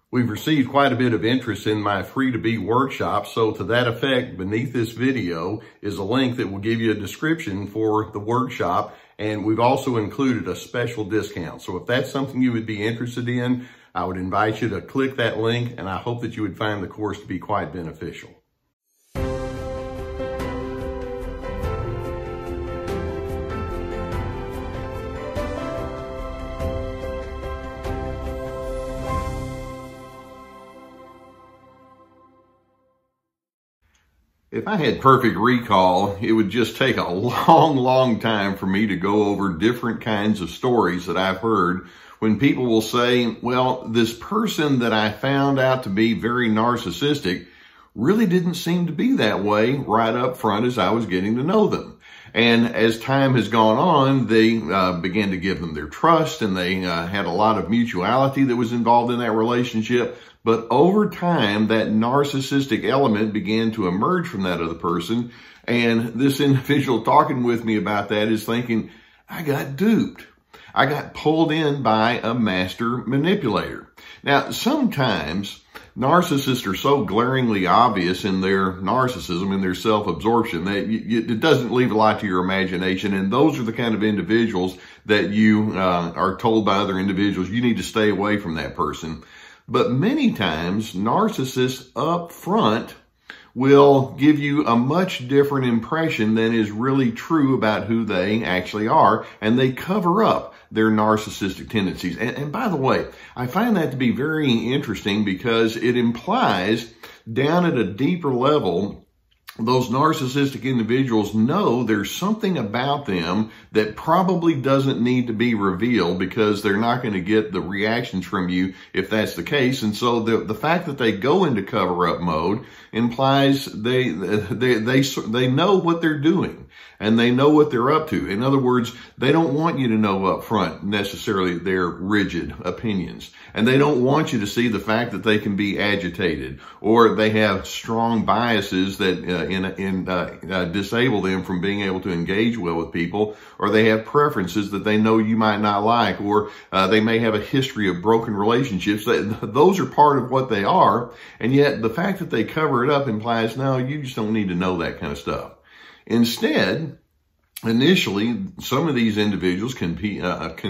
We've received quite a bit of interest in my free-to-be workshop, so to that effect, beneath this video is a link that will give you a description for the workshop, and we've also included a special discount. So if that's something you would be interested in, I would invite you to click that link, and I hope that you would find the course to be quite beneficial. If I had perfect recall, it would just take a long time for me to go over different kinds of stories that I've heard when people will say, well, this person that I found out to be very narcissistic really didn't seem to be that way right up front as I was getting to know them. And as time has gone on, they began to give them their trust, and they had a lot of mutuality that was involved in that relationship. But over time, that narcissistic element began to emerge from that other person. And this individual talking with me about that is thinking, I got duped. I got pulled in by a master manipulator. Now, sometimes narcissists are so glaringly obvious in their narcissism, in their self-absorption, that it doesn't leave a lot to your imagination. And those are the kind of individuals that you are told by other individuals, you need to stay away from that person. But many times, narcissists up front will give you a much different impression than is really true about who they actually are, and they cover up their narcissistic tendencies. And by the way, I find that to be very interesting because it implies down at a deeper level, those narcissistic individuals know there's something about them that probably doesn't need to be revealed because they're not going to get the reactions from you if that's the case. And so the fact that they go into cover-up mode implies they know what they're doing and they know what they're up to. In other words, they don't want you to know up front necessarily their rigid opinions. And they don't want you to see the fact that they can be agitated or they have strong biases that disable them from being able to engage well with people, or they have preferences that they know you might not like, or they may have a history of broken relationships. Those are part of what they are, and yet the fact that they cover it up implies, no, you just don't need to know that kind of stuff. Instead, initially, some of these individuals can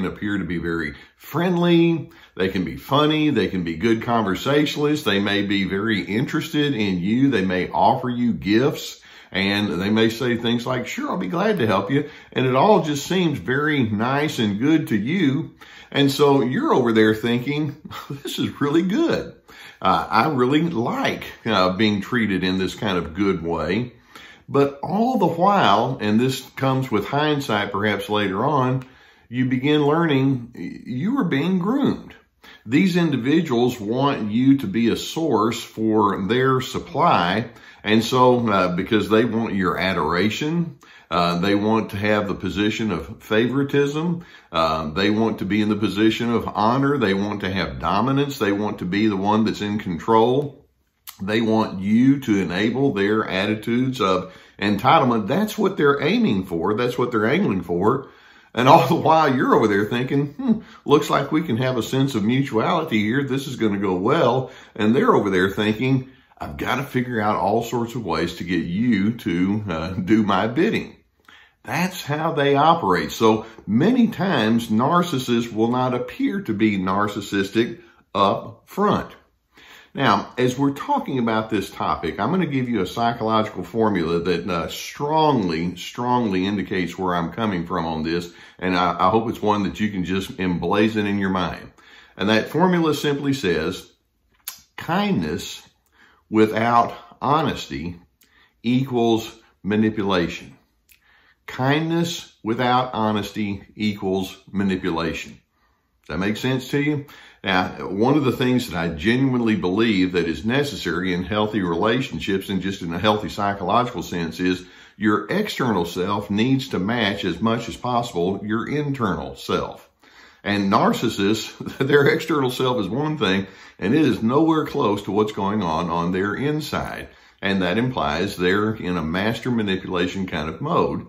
appear to be very friendly, they can be funny, they can be good conversationalists, they may be very interested in you, they may offer you gifts, and they may say things like, sure, I'll be glad to help you, and it all just seems very nice and good to you, and so you're over there thinking, this is really good. I really like being treated in this kind of good way. But all the while, and this comes with hindsight perhaps later on, you begin learning you are being groomed. These individuals want you to be a source for their supply. And so because they want your adoration, they want to have the position of favoritism, they want to be in the position of honor, they want to have dominance, they want to be the one that's in control. They want you to enable their attitudes of entitlement. That's what they're aiming for. That's what they're angling for. And all the while you're over there thinking, looks like we can have a sense of mutuality here. This is going to go well. And they're over there thinking, I've got to figure out all sorts of ways to get you to do my bidding. That's how they operate. So many times narcissists will not appear to be narcissistic up front. Now, as we're talking about this topic, I'm going to give you a psychological formula that strongly indicates where I'm coming from on this, and I hope it's one that you can just emblazon in your mind. And that formula simply says, kindness without honesty equals manipulation. Kindness without honesty equals manipulation. Does that make sense to you? Now, one of the things that I genuinely believe that is necessary in healthy relationships and just in a healthy psychological sense is your external self needs to match as much as possible your internal self. And narcissists, their external self is one thing, and it is nowhere close to what's going on their inside. And that implies they're in a master manipulation kind of mode.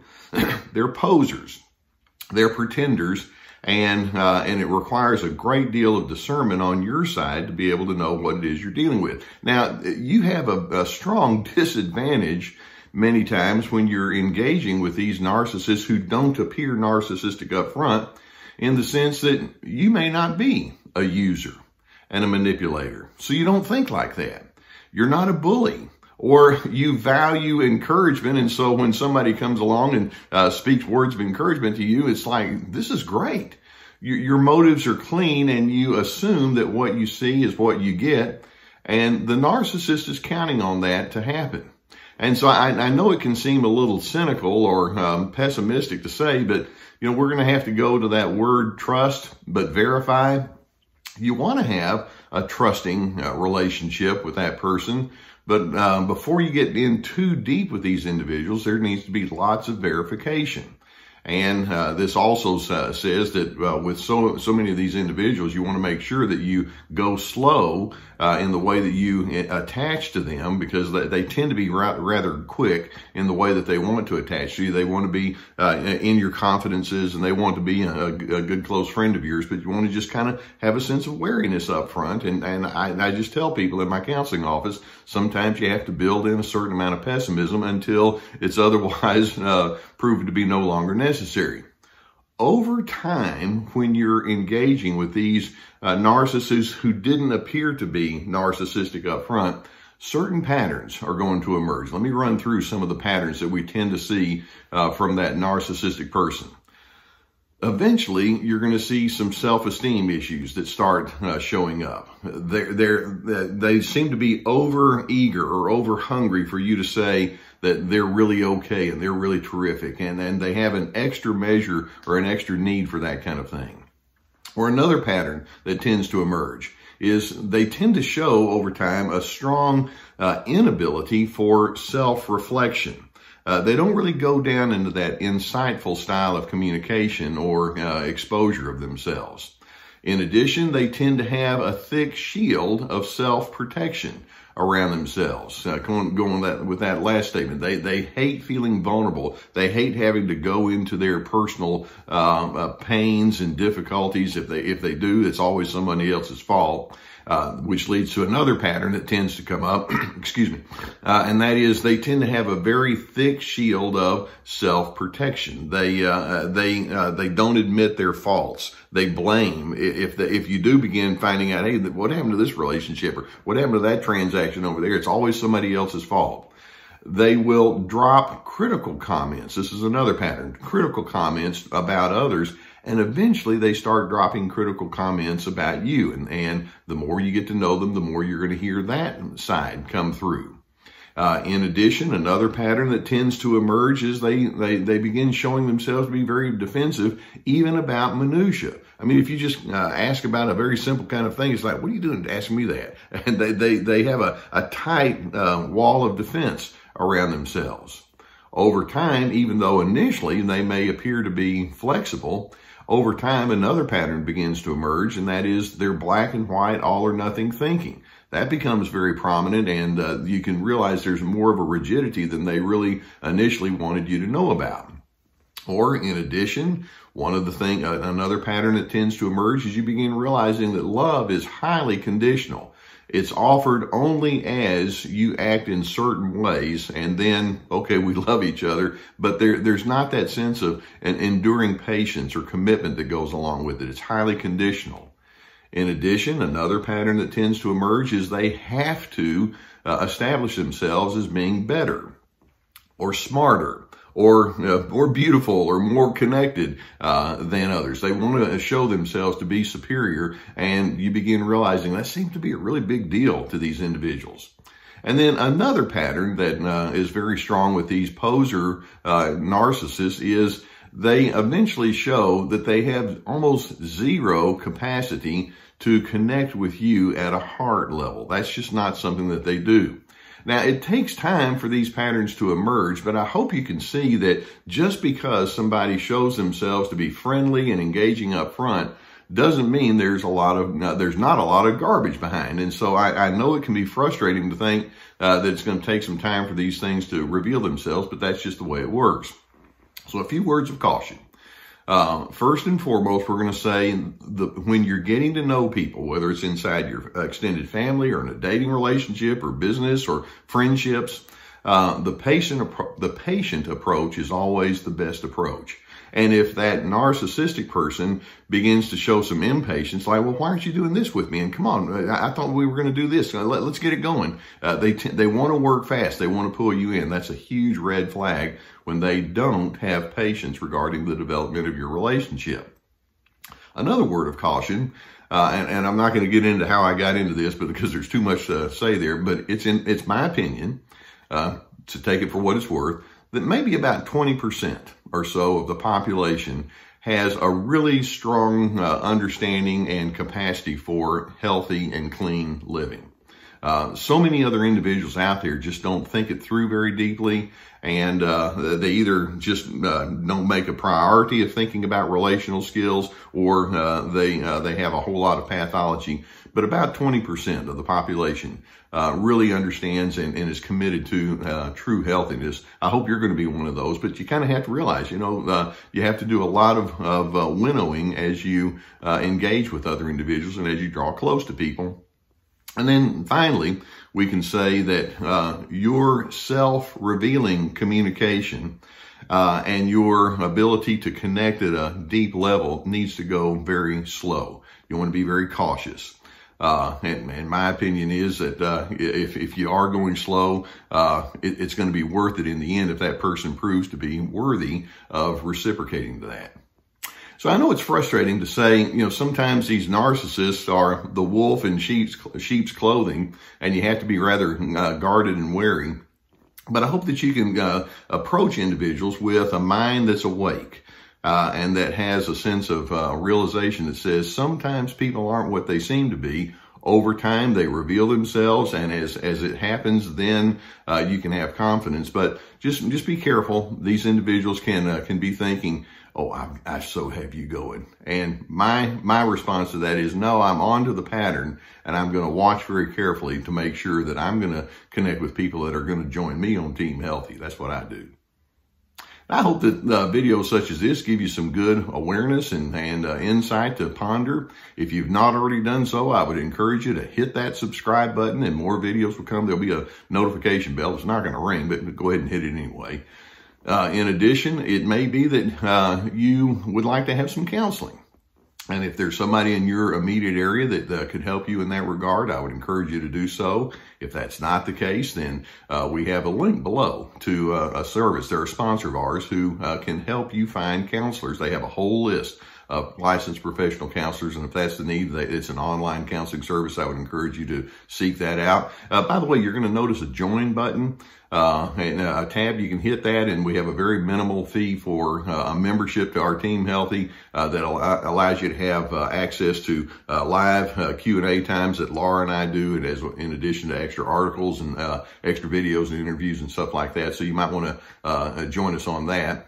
They're posers. They're pretenders. And it requires a great deal of discernment on your side to be able to know what it is you're dealing with. Now, you have a strong disadvantage many times when you're engaging with these narcissists who don't appear narcissistic up front, in the sense that you may not be a user and a manipulator. So you don't think like that. You're not a bully, or you value encouragement. And so when somebody comes along and speaks words of encouragement to you, it's like, this is great. Your motives are clean, and you assume that what you see is what you get. And the narcissist is counting on that to happen. And so I know it can seem a little cynical or pessimistic to say, but we're going to have to go to that word trust, but verify. You want to have a trusting relationship with that person. But before you get in too deep with these individuals, there needs to be lots of verification. And this also says that with so many of these individuals, you want to make sure that you go slow in the way that you attach to them, because they tend to be rather quick in the way that they want to attach to you. They want to be in your confidences, and they want to be a good close friend of yours, but you want to just kind of have a sense of wariness up front. And I just tell people in my counseling office, sometimes you have to build in a certain amount of pessimism until it's otherwise proven to be no longer necessary. Over time, when you're engaging with these narcissists who didn't appear to be narcissistic up front, certain patterns are going to emerge. Let me run through some of the patterns that we tend to see from that narcissistic person. Eventually, you're going to see some self-esteem issues that start showing up. They seem to be over-eager or over-hungry for you to say that they're really okay and they're really terrific, and they have an extra measure or an extra need for that kind of thing. Or another pattern that tends to emerge is they tend to show over time a strong inability for self-reflection. They don't really go down into that insightful style of communication or exposure of themselves. In addition, they tend to have a thick shield of self-protection around themselves. Going with that last statement, they hate feeling vulnerable. They hate having to go into their personal pains and difficulties. If they do, it's always somebody else's fault. Which leads to another pattern that tends to come up, excuse me, and that is they tend to have a very thick shield of self-protection. They don't admit their faults. They blame. If you do begin finding out, hey, what happened to this relationship, or what happened to that transaction over there, it's always somebody else's fault. They will drop critical comments. This is another pattern, critical comments about others. And eventually they start dropping critical comments about you. And the more you get to know them, the more you're going to hear that side come through. In addition, another pattern that tends to emerge is they begin showing themselves to be very defensive, even about minutia. I mean, if you just ask about a very simple kind of thing, it's like, what are you doing to ask me that? And they have a tight wall of defense around themselves. Over time, even though initially they may appear to be flexible, over time, another pattern begins to emerge, and that is their black and white, all or nothing thinking. That becomes very prominent, and you can realize there's more of a rigidity than they really initially wanted you to know about. Or in addition, another pattern that tends to emerge is you begin realizing that love is highly conditional. It's offered only as you act in certain ways, and then, okay, we love each other, but there's not that sense of an enduring patience or commitment that goes along with it. It's highly conditional. In addition, another pattern that tends to emerge is they have to establish themselves as being better or smarter or more beautiful or more connected than others. They want to show themselves to be superior, and you begin realizing that seems to be a really big deal to these individuals. And then another pattern that is very strong with these poser narcissists is they eventually show that they have almost zero capacity to connect with you at a heart level. That's just not something that they do. Now, it takes time for these patterns to emerge, but I hope you can see that just because somebody shows themselves to be friendly and engaging up front doesn't mean there's not a lot of garbage behind. And so I know it can be frustrating to think that it's going to take some time for these things to reveal themselves, but that's just the way it works. So a few words of caution. First and foremost, we're going to say when you're getting to know people, whether it's inside your extended family or in a dating relationship or business or friendships, the patient approach is always the best approach. And if that narcissistic person begins to show some impatience, like, well, why aren't you doing this with me? And come on, I thought we were going to do this. Let's get it going. They want to work fast. They want to pull you in. That's a huge red flag when they don't have patience regarding the development of your relationship. Another word of caution, and I'm not going to get into how I got into this, but because there's too much to say there, but it's my opinion, to take it for what it's worth, that maybe about 20% or so of the population has a really strong understanding and capacity for healthy and clean living. So many other individuals out there just don't think it through very deeply, and they either just don't make a priority of thinking about relational skills, or they have a whole lot of pathology. But about 20% of the population really understands and is committed to true healthiness. I hope you're going to be one of those, but you kind of have to realize, you have to do a lot of winnowing as you engage with other individuals and as you draw close to people. And then finally, we can say that your self-revealing communication and your ability to connect at a deep level needs to go very slow. You want to be very cautious. And my opinion is that if you are going slow, it's going to be worth it in the end if that person proves to be worthy of reciprocating to that. So I know it's frustrating to say, sometimes these narcissists are the wolf in sheep's clothing, and you have to be rather guarded and wary. But I hope that you can approach individuals with a mind that's awake. And that has a sense of realization that says sometimes people aren't what they seem to be. Over time, they reveal themselves, and as it happens, then you can have confidence. But just be careful. These individuals can be thinking, "Oh, I so have you going." And my response to that is, no, I'm onto the pattern, and I'm going to watch very carefully to make sure that I'm going to connect with people that are going to join me on Team Healthy. That's what I do. I hope that videos such as this give you some good awareness and insight to ponder. If you've not already done so, I would encourage you to hit that subscribe button, and more videos will come. There'll be a notification bell. It's not going to ring, but go ahead and hit it anyway. In addition, it may be that you would like to have some counseling. And if there's somebody in your immediate area that could help you in that regard, I would encourage you to do so. If that's not the case, then we have a link below to a service. They're a sponsor of ours who can help you find counselors. They have a whole list of licensed professional counselors, and if that's the need, it's an online counseling service. I would encourage you to seek that out. By the way, you're going to notice a join button and a tab. You can hit that, and we have a very minimal fee for a membership to our Team Healthy that allows you to have access to live Q&A times that Laura and I do, and in addition to extra articles and extra videos and interviews and stuff like that. So you might want to join us on that.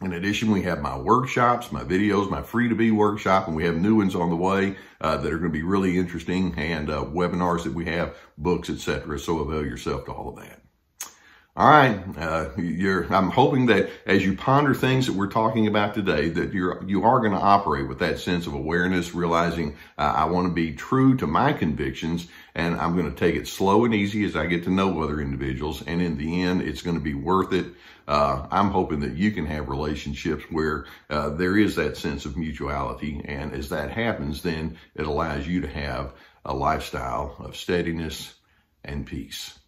In addition, we have my workshops, my videos, my free-to-be workshop, and we have new ones on the way that are going to be really interesting, and webinars that we have, books, etc. So avail yourself to all of that. All right, I'm hoping that as you ponder things that we're talking about today, that you are going to operate with that sense of awareness, realizing I want to be true to my convictions, and I'm going to take it slow and easy as I get to know other individuals, and in the end, it's going to be worth it. I'm hoping that you can have relationships where there is that sense of mutuality, and as that happens, then it allows you to have a lifestyle of steadiness and peace.